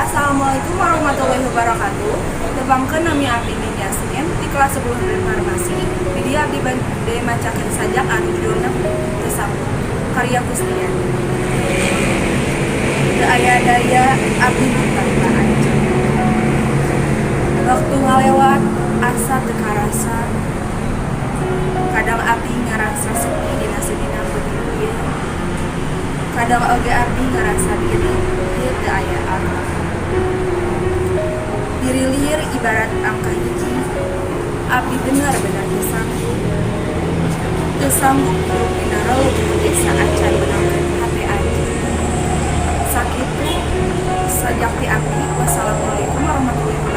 Assalamualaikum warahmatullahi wabarakatuh. Tebangkeun nami abdi Ning Yasmin di kelas 10 Farmasi. Di dia abdi bade macakeun sajak anu judulna Teu Sambut karya Kusnian. Teu aya daya abdi tanpa aja. Waktu ngalewat asa teu karasa. Kadang abdi ngarasa sepi dina sedina beuting. Kadang oge abdi ngarasa diri ieu teu aya arti. Dirilir ibarat angka hiji, abdi benar-benar tersambung buruk dina relung desa acan menangkan HP aja. Sakitu sajak ti abdi. Wassalamualaikum warahmatullahi wabarakatuh.